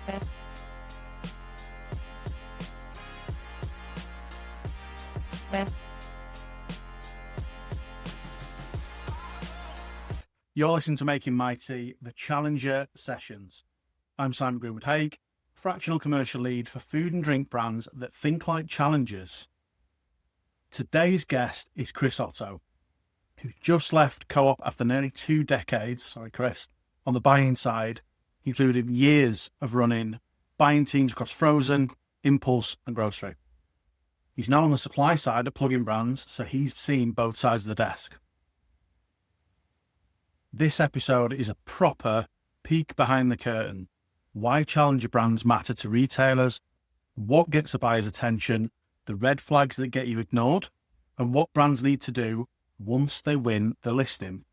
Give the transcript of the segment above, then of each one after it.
You're listening to Makin Mighty, the Challenger Sessions. I'm Simon Greenwood-Haigh, fractional commercial lead for food and drink brands that think like challengers. Today's guest is Chris Otto, who's just left Co-op after nearly 2 decades, on the buying side, including years of running buying teams across frozen, impulse and grocery. He's now on the supply side of plug-in brands, so he's seen both sides of the desk. This episode is a proper peek behind the curtain. Why challenger brands matter to retailers, what gets a buyer's attention, the red flags that get you ignored, and what brands need to do once they win the listing,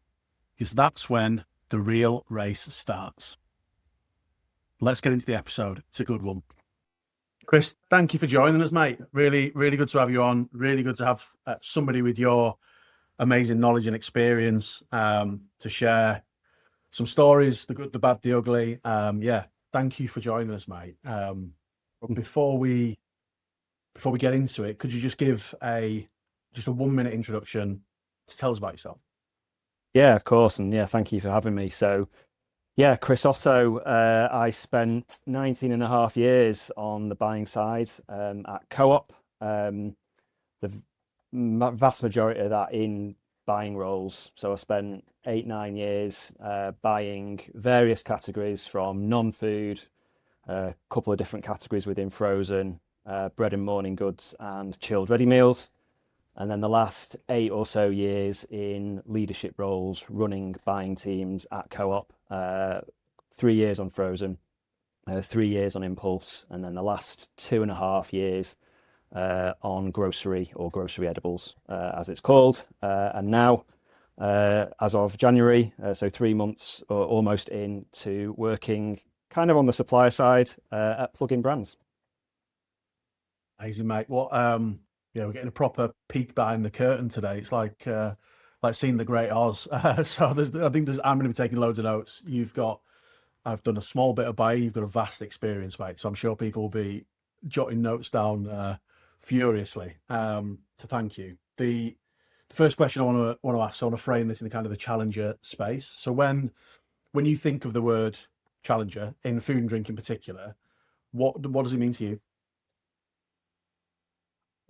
because that's when the real race starts. Let's get into the episode. It's a good one. Chris, thank you for joining us, mate. Really, really good to have you on. Really good to have somebody with your amazing knowledge and experience to share some stories, the good, the bad, the ugly. Thank you for joining us, mate. Before we get into it, could you just give a 1-minute introduction to tell us about yourself? Yeah, of course. And yeah, thank you for having me. So yeah, Chris Otto, I spent 19 and a half years on the buying side at Co-op. The vast majority of that in buying roles. So I spent 8-9 years buying various categories from non-food, a couple of different categories within frozen, bread and morning goods and chilled ready meals. And then the last 8 or so years in leadership roles, running buying teams at Co-op, 3 years on frozen, 3 years on impulse, and then the last 2.5 years on grocery or grocery edibles, as it's called. And now, as of January, so 3 months or almost into working kind of on the supplier side at plug-in brands. Amazing, mate. We're getting a proper peek behind the curtain today. It's like seeing the Great Oz. So I'm going to be taking loads of notes. I've done a small bit of buying. You've got a vast experience, mate. So I'm sure people will be jotting notes down furiously. So thank you. The first question I want to ask, I want to frame this in kind of the challenger space. So when you think of the word challenger in food and drink in particular, what does it mean to you?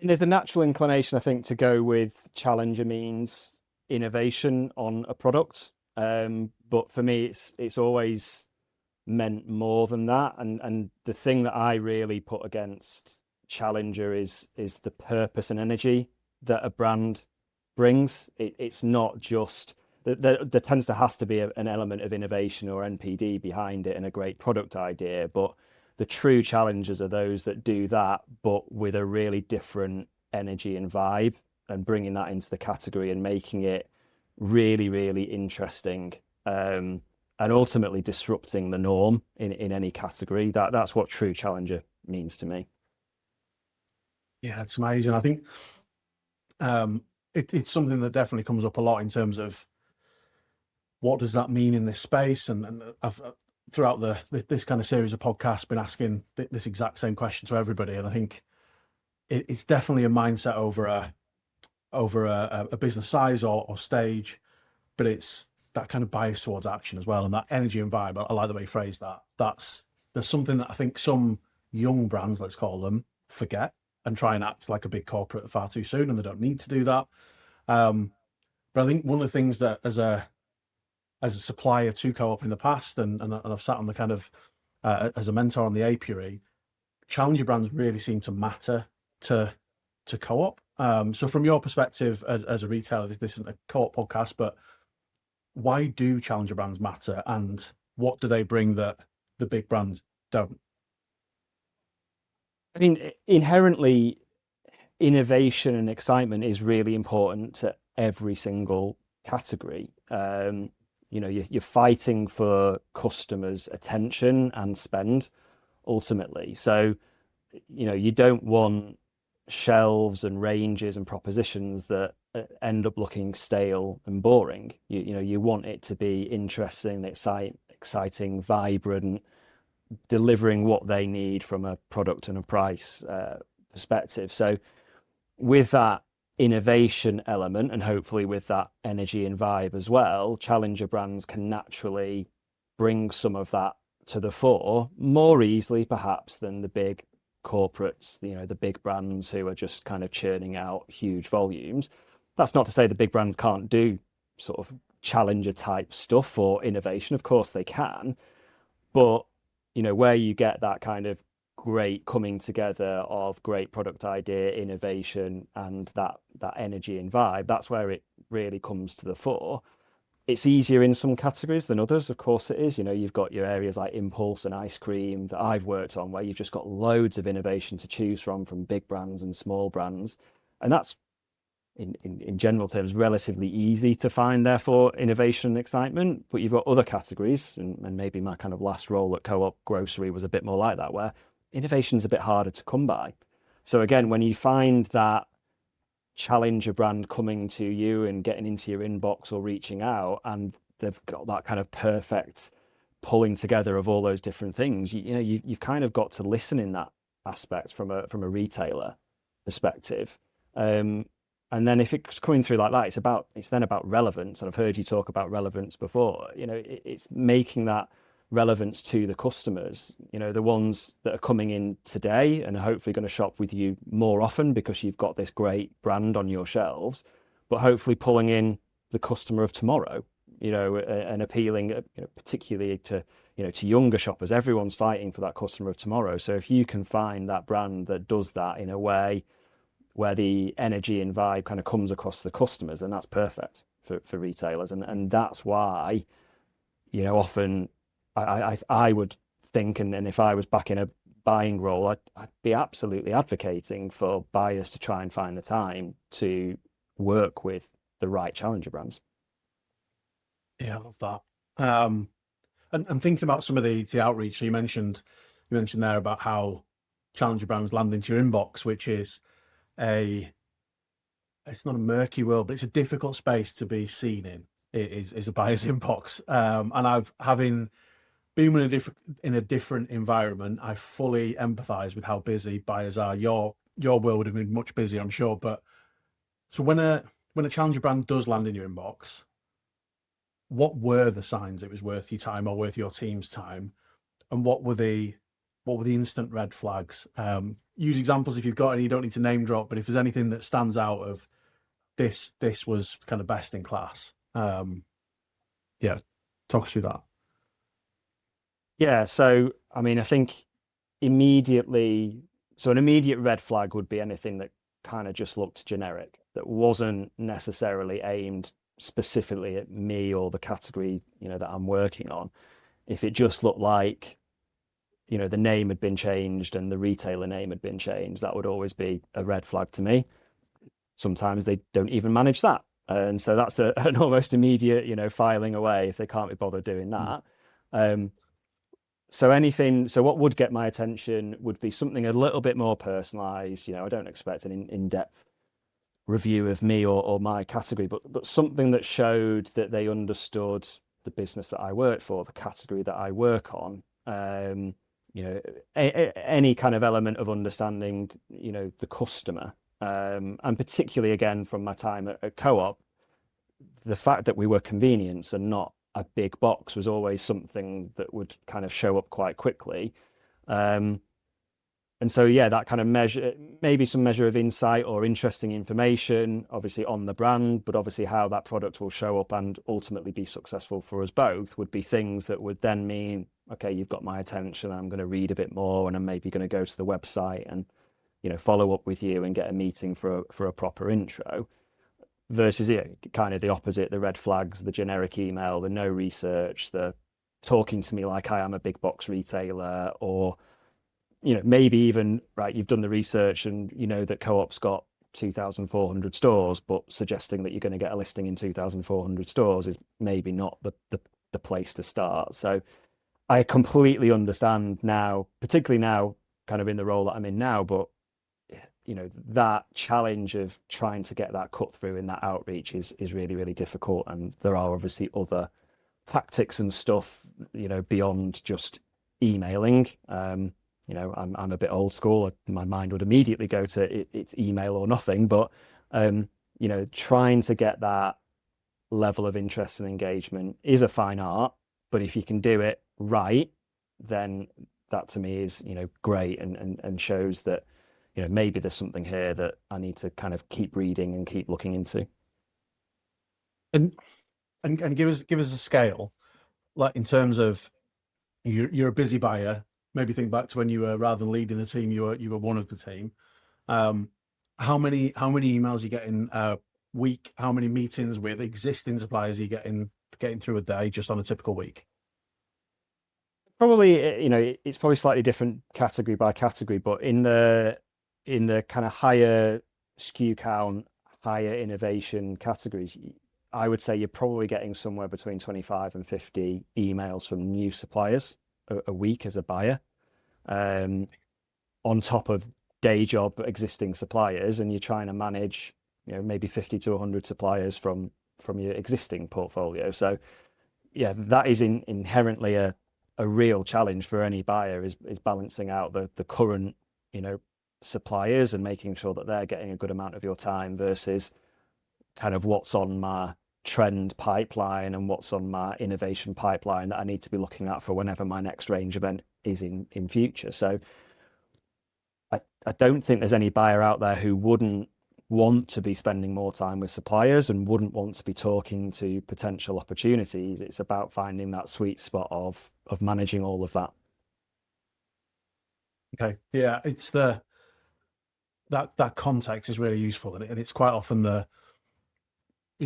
There's a natural inclination, I think, to go with challenger means innovation on a product. But for me, it's always meant more than that. And the thing that I really put against challenger is the purpose and energy that a brand brings. It's not just there tends to has to be an element of innovation or NPD behind it and a great product idea, but the true challengers are those that do that, but with a really different energy and vibe, and bringing that into the category and making it really, really interesting, and ultimately disrupting the norm in any category. That's what true challenger means to me. Yeah, it's amazing. I think it's something that definitely comes up a lot in terms of what does that mean in this space, and I've throughout this kind of series of podcasts been asking this exact same question to everybody, and I think it's definitely a mindset over a business size or stage, but it's that kind of bias towards action as well, and that energy and vibe. I like the way you phrase that. There's something that I think some young brands, let's call them, forget and try and act like a big corporate far too soon, and they don't need to do that. But I think one of the things that as a supplier to Co-op in the past, and I've sat on the kind of as a mentor on the apiary, challenger brands really seem to matter to Co-op. So from your perspective as a retailer, this isn't a Co-op podcast, but why do challenger brands matter, and what do they bring that the big brands don't? I mean, inherently, innovation and excitement is really important to every single category. You're fighting for customers' attention and spend ultimately. So, you don't want shelves and ranges and propositions that end up looking stale and boring. You want it to be interesting, exciting, vibrant, delivering what they need from a product and a price perspective. So with that innovation element, and hopefully with that energy and vibe as well, challenger brands can naturally bring some of that to the fore more easily perhaps than the big corporates, the big brands who are just kind of churning out huge volumes. That's not to say the big brands can't do sort of challenger type stuff or innovation. Of course they can, but where you get that kind of great coming together of great product idea, innovation, and that energy and vibe, that's where it really comes to the fore. It's easier in some categories than others, of course it is. You've got your areas like impulse and ice cream that I've worked on, where you've just got loads of innovation to choose from big brands and small brands, and that's in general terms relatively easy to find, therefore, innovation and excitement. But you've got other categories, and maybe my kind of last role at Co-op Grocery was a bit more like that, where innovation's a bit harder to come by. So again, when you find that challenger brand coming to you and getting into your inbox or reaching out, and they've got that kind of perfect pulling together of all those different things, you've kind of got to listen in that aspect from a retailer perspective. And then if it's coming through like that, it's then about relevance. And I've heard you talk about relevance before. It's making that relevance to the customers, the ones that are coming in today and are hopefully going to shop with you more often because you've got this great brand on your shelves, but hopefully pulling in the customer of tomorrow, and appealing, particularly to younger shoppers. Everyone's fighting for that customer of tomorrow. So if you can find that brand that does that in a way where the energy and vibe kind of comes across the customers, then that's perfect for retailers. And that's why, often I would think, and if I was back in a buying role, I'd be absolutely advocating for buyers to try and find the time to work with the right challenger brands. Yeah, I love that. And thinking about some of the outreach, so you mentioned there about how challenger brands land into your inbox, which is it's not a murky world, but it's a difficult space to be seen in. It is a buyer's inbox. And having been in a different environment, I fully empathize with how busy buyers are. Your world would have been much busier, I'm sure. But so when a challenger brand does land in your inbox, what were the signs it was worth your time or worth your team's time? And what were the instant red flags? Use examples if you've got any. You don't need to name drop, but if there's anything that stands out of this was kind of best in class. Yeah, talk us through that. Yeah, so I mean, I think an immediate red flag would be anything that kind of just looked generic, that wasn't necessarily aimed specifically at me or the category, that I'm working on. If it just looked like, the name had been changed and the retailer name had been changed, that would always be a red flag to me. Sometimes they don't even manage that. And so that's an almost immediate, filing away if they can't be bothered doing that. So what would get my attention would be something a little bit more personalized. I don't expect an in-depth review of me or my category, but something that showed that they understood the business that I work for, the category that I work on. Any kind of element of understanding, the customer, and particularly again from my time at Co-op, the fact that we were convenience and not a big box was always something that would kind of show up quite quickly. And so, yeah, that kind of measure, maybe some measure of insight or interesting information, obviously on the brand, but obviously how that product will show up and ultimately be successful for us both would be things that would then mean, okay, you've got my attention, I'm going to read a bit more, and I'm maybe going to go to the website and, follow up with you and get a meeting for a proper intro. Versus kind of the opposite, the red flags, the generic email, the no research, the talking to me like I am a big box retailer, or maybe even, right, you've done the research and that Co-op's got 2,400 stores, but suggesting that you're going to get a listing in 2,400 stores is maybe not the place to start. So I completely understand now, particularly now, kind of in the role that I'm in now, but that challenge of trying to get that cut through in that outreach is really, really difficult. And there are obviously other tactics and stuff, beyond just emailing. I'm a bit old school. My mind would immediately go to it's email or nothing. But trying to get that level of interest and engagement is a fine art. But if you can do it right, then that to me is great and shows that maybe there's something here that I need to kind of keep reading and keep looking into. And give us a scale, like in terms of you're a busy buyer. Maybe think back to when you were, rather than leading the team, you were one of the team. How many emails are you getting a week? How many meetings with existing suppliers are you getting through a day just on a typical week? Probably, it's probably slightly different category by category, but in the kind of higher SKU count, higher innovation categories, I would say you're probably getting somewhere between 25 and 50 emails from new suppliers a week as a buyer, on top of day job existing suppliers, and you're trying to manage, maybe 50 to 100 suppliers from your existing portfolio. So yeah, that is inherently a real challenge for any buyer, is balancing out the current, suppliers and making sure that they're getting a good amount of your time versus kind of what's on my trend pipeline and what's on my innovation pipeline that I need to be looking at for whenever my next range event is in future. So I don't think there's any buyer out there who wouldn't want to be spending more time with suppliers and wouldn't want to be talking to potential opportunities. It's about finding that sweet spot of managing all of that. Okay, yeah, it's that context is really useful, and it's quite often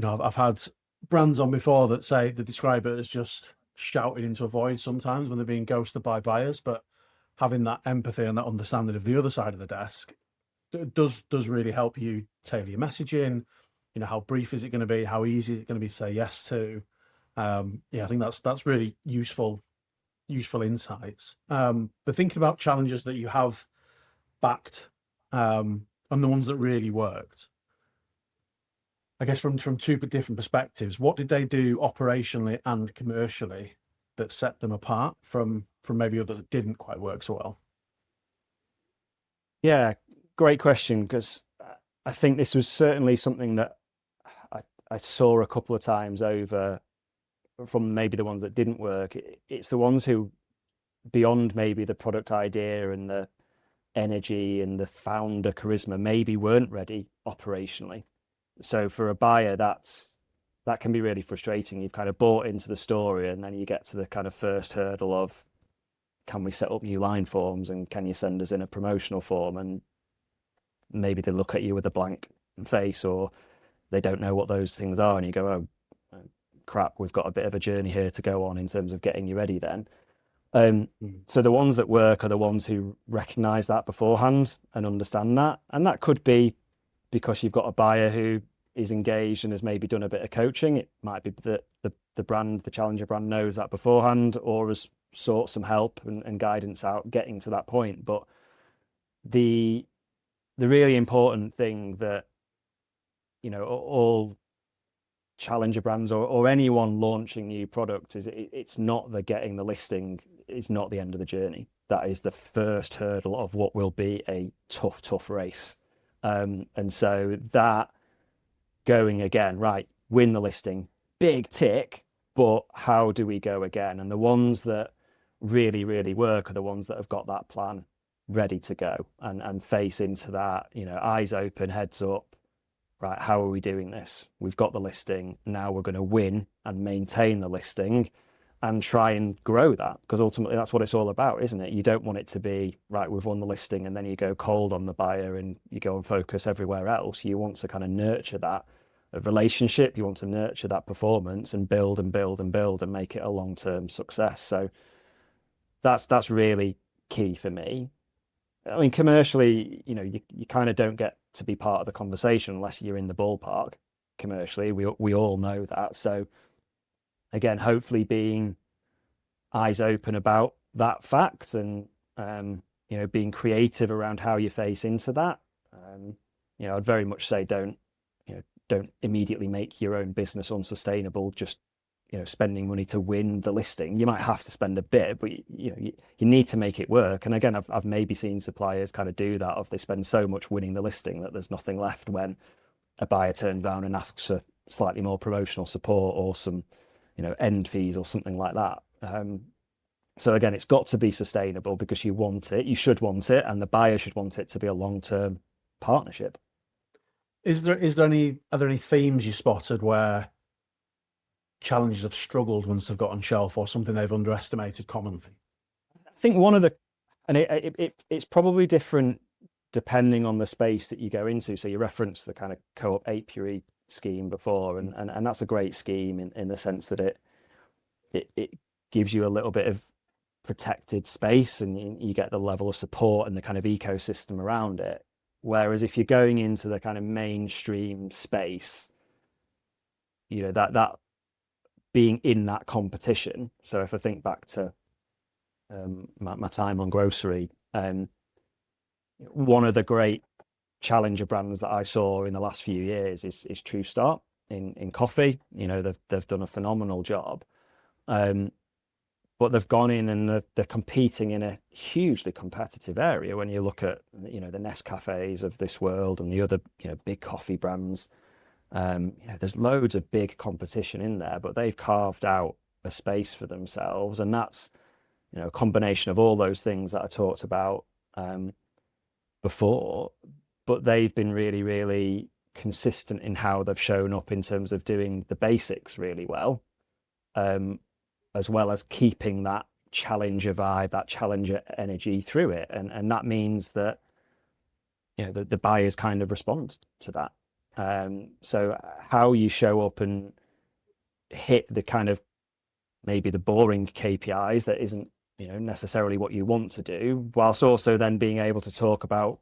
I've had brands on before that say they describe it as just shouting into a void sometimes when they're being ghosted by buyers, but having that empathy and that understanding of the other side of the desk does really help you tailor your messaging. How brief is it going to be? How easy is it going to be to say yes to? I think that's really useful insights. But thinking about challenges that you have backed, and the ones that really worked, I guess from two different perspectives, what did they do operationally and commercially that set them apart from maybe others that didn't quite work so well? Yeah, great question, because I think this was certainly something that I saw a couple of times over from maybe the ones that didn't work. It's the ones who, beyond maybe the product idea and the energy and the founder charisma, maybe weren't ready operationally. So for a buyer, that can be really frustrating. You've kind of bought into the story, and then you get to the kind of first hurdle of, can we set up new line forms, and can you send us in a promotional form? And maybe they look at you with a blank face, or they don't know what those things are, and you go, oh crap, we've got a bit of a journey here to go on in terms of getting you ready then. So the ones that work are the ones who recognize that beforehand and understand that. And that could be because you've got a buyer who is engaged and has maybe done a bit of coaching. It might be that the challenger brand knows that beforehand, or has sought some help and guidance out getting to that point. But the really important thing that, all challenger brands or anyone launching new product is, it's not the getting the listing is not the end of the journey. That is the first hurdle of what will be a tough race. And so that going again, right, win the listing, big tick, but how do we go again? And the ones that really, really work are the ones that have got that plan ready to go and face into that, eyes open, heads up. Right, how are we doing this? We've got the listing. Now we're going to win and maintain the listing and try and grow that, because ultimately that's what it's all about, isn't it? You don't want it to be, right, we've won the listing and then you go cold on the buyer and you go and focus everywhere else. You want to kind of nurture that relationship. You want to nurture that performance and build and build and build and make it a long-term success. So that's really key for me. I mean, commercially, you kind of don't get to be part of the conversation unless you're in the ballpark commercially. We all know that. So again, hopefully being eyes open about that fact and, being creative around how you face into that. I'd very much say don't immediately make your own business unsustainable just spending money to win the listing. You might have to spend a bit, but you need to make it work. And again, I've maybe seen suppliers kind of do that, of they spend so much winning the listing that there's nothing left when a buyer turns around and asks for slightly more promotional support or some end fees or something like that. So again, it's got to be sustainable, because you should want it, and the buyer should want it to be a long-term partnership. Are there any themes you spotted where challenges have struggled once they've got on shelf, or something they've underestimated commonly? I think one of the, and it's probably different depending on the space that you go into. So you referenced the kind of co-op apiary scheme before, and that's a great scheme in the sense that it gives you a little bit of protected space, and you get the level of support and the kind of ecosystem around it. Whereas if you're going into the kind of mainstream space, that being in that competition. So if I think back to my time on grocery, one of the great challenger brands that I saw in the last few years is True Start in coffee. They've done a phenomenal job. But they've gone in and they're competing in a hugely competitive area. When you look at the Nescafes of this world and the other big coffee brands, there's loads of big competition in there, but they've carved out a space for themselves, and that's a combination of all those things that I talked about before. But they've been really, really consistent in how they've shown up in terms of doing the basics really well. As well as keeping that challenger vibe, that challenger energy through it. And that means that, the buyers kind of respond to that. So how you show up and hit the kind of maybe the boring KPIs that isn't, necessarily what you want to do, whilst also then being able to talk about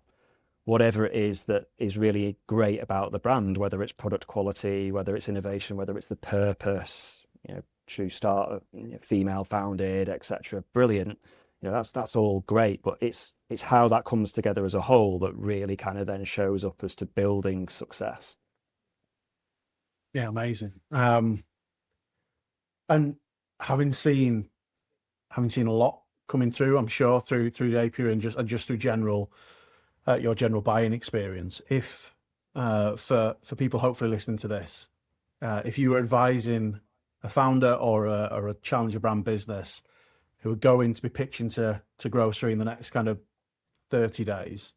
whatever it is that is really great about the brand, whether it's product quality, whether it's innovation, whether it's the purpose, True Start, female founded, etc. Brilliant. That's all great, but it's how that comes together as a whole that really kind of then shows up as to building success. Yeah, amazing. And having seen a lot coming through, I'm sure through the apiary and just through your general buying experience. If for people hopefully listening to this, if you were advising a founder or a challenger brand business who are going to be pitching to grocery in the next kind of 30 days,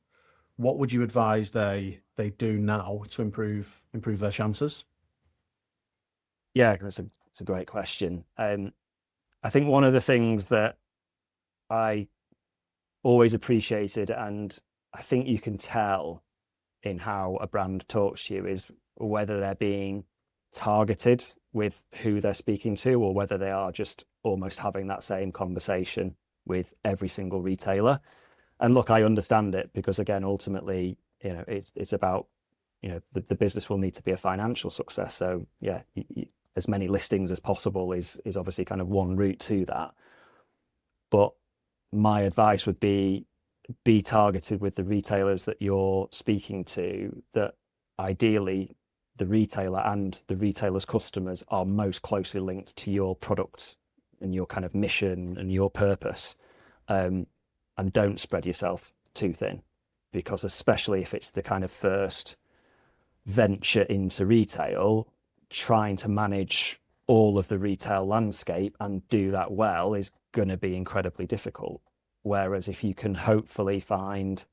what would you advise they do now to improve their chances? Yeah, it's a great question. I think one of the things that I always appreciated, and I think you can tell in how a brand talks to you, is whether they're being targeted with who they're speaking to, or whether they are just almost having that same conversation with every single retailer. And look, I understand it, because again, ultimately, it's about, the business will need to be a financial success. So yeah, as many listings as possible is obviously kind of one route to that. But my advice would be targeted with the retailers that you're speaking to, that ideally the retailer and the retailer's customers are most closely linked to your product and your kind of mission and your purpose. And don't spread yourself too thin, because especially if it's the kind of first venture into retail, trying to manage all of the retail landscape and do that well is going to be incredibly difficult. Whereas if you can hopefully find,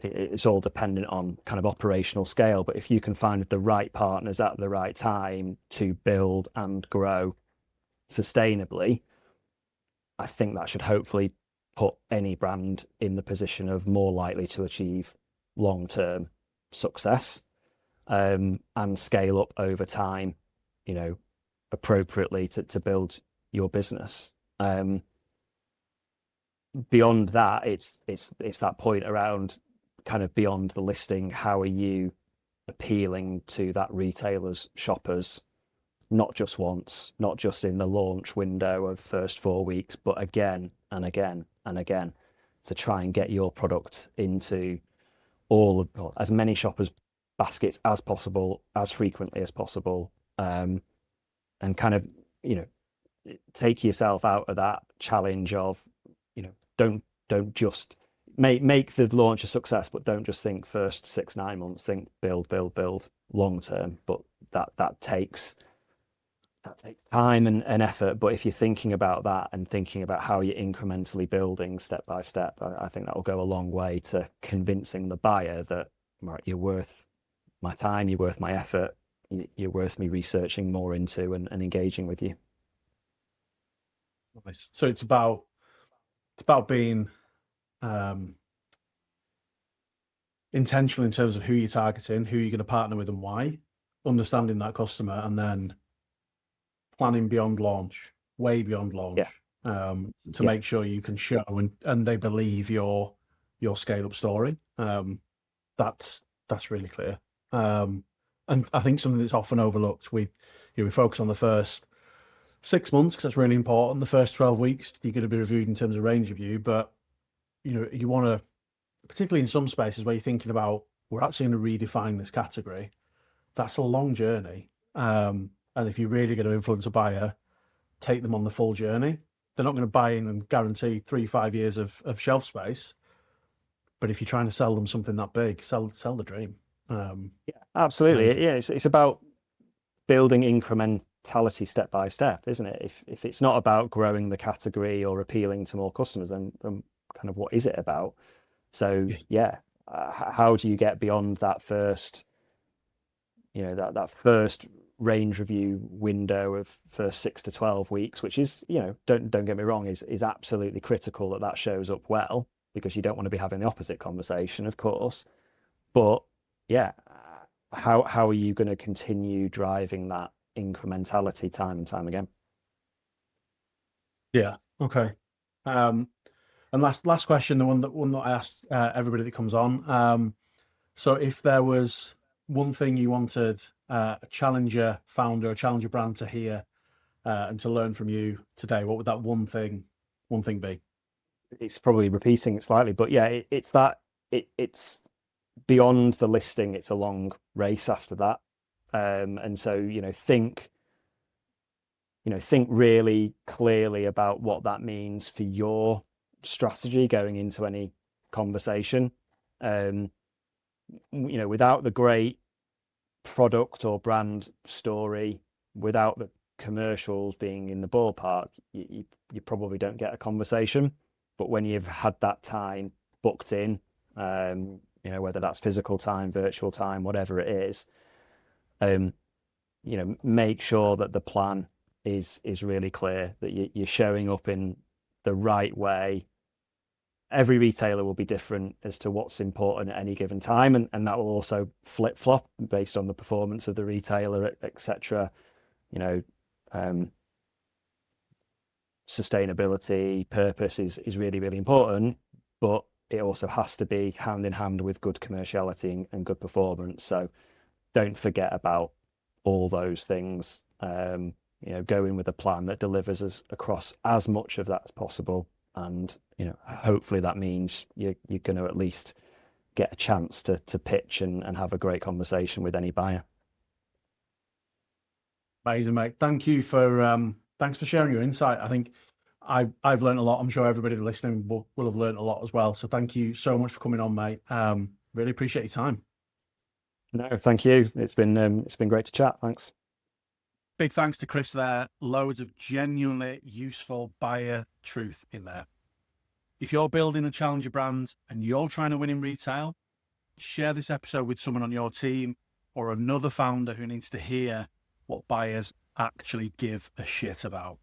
it's all dependent on kind of operational scale, but if you can find the right partners at the right time to build and grow sustainably, I think that should hopefully put any brand in the position of more likely to achieve long-term success, and scale up over time, appropriately to build your business. Beyond that, it's that point around kind of beyond the listing. How are you appealing to that retailer's shoppers, not just once, not just in the launch window of first 4 weeks, but again and again and again, to try and get your product into as many shoppers' baskets as possible, as frequently as possible. and kind of, take yourself out of that challenge of, don't just make the launch a success, but don't just think first 6-9 months, think build long term. But that takes time and effort. But if you're thinking about that and thinking about how you're incrementally building step by step, I think that will go a long way to convincing the buyer that, right, you're worth my time, you're worth my effort, you're worth me researching more into and engaging with you. Nice. So it's about being intentional in terms of who you're targeting, who you're going to partner with, and why. Understanding that customer, and then planning beyond launch, way beyond launch, to make sure you can show and they believe your scale up story. That's really clear. And I think something that's often overlooked, we focus on the first 6 months because that's really important. The first 12 weeks you're going to be reviewed in terms of range review, but you want to, particularly in some spaces where you're thinking about, we're actually going to redefine this category. That's a long journey. And if you're really going to influence a buyer, take them on the full journey. They're not going to buy in and guarantee 3-5 years of shelf space. But if you're trying to sell them something that big, sell the dream. Yeah, absolutely. Yeah, it's about building incrementality step by step, isn't it? If it's not about growing the category or appealing to more customers, then kind of what is it about? So how do you get beyond that first, that first range review window of first 6 to 12 weeks, which is, don't get me wrong, is absolutely critical that shows up well, because you don't want to be having the opposite conversation, of course. But how are you going to continue driving that incrementality time and time again? Yeah. Okay. And last question, the one that I asked everybody that comes on. So if there was one thing you wanted a challenger founder, a challenger brand to hear and to learn from you today, what would that one thing be? It's probably repeating it slightly, but it's that it's beyond the listing. It's a long race after that. And so, think really clearly about what that means for your strategy going into any conversation. Without the great product or brand story, without the commercials being in the ballpark, you probably don't get a conversation. But when you've had that time booked in, whether that's physical time, virtual time, whatever it is, make sure that the plan is really clear, that you're showing up in the right way. Every retailer will be different as to what's important at any given time, and that will also flip-flop based on the performance of the retailer, etc. Sustainability, purpose is really, really important, but it also has to be hand in hand with good commerciality and good performance. So don't forget about all those things. Go in with a plan that delivers us across as much of that as possible. And, hopefully that means you're going to at least get a chance to pitch and have a great conversation with any buyer. Amazing, mate. Thank you thanks for sharing your insight. I think I've learned a lot. I'm sure everybody listening will have learned a lot as well. So thank you so much for coming on, mate. Really appreciate your time. No, thank you. It's been great to chat. Thanks. Big thanks to Chris there. Loads of genuinely useful buyer truth in there. If you're building a challenger brand and you're trying to win in retail, share this episode with someone on your team or another founder who needs to hear what buyers actually give a shit about.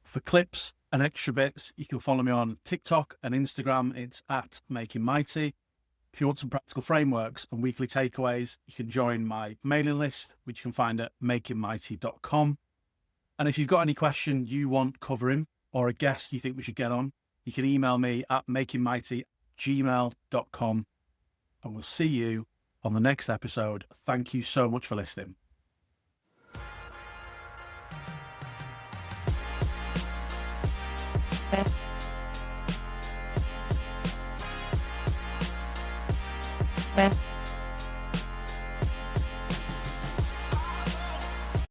For clips and extra bits, you can follow me on TikTok and Instagram. It's at Makin Mighty. If you want some practical frameworks and weekly takeaways, you can join my mailing list, which you can find at makinmighty.com. And if you've got any question you want covering or a guest you think we should get on, you can email me at makinmighty@gmail.com. And we'll see you on the next episode. Thank you so much for listening. Okay.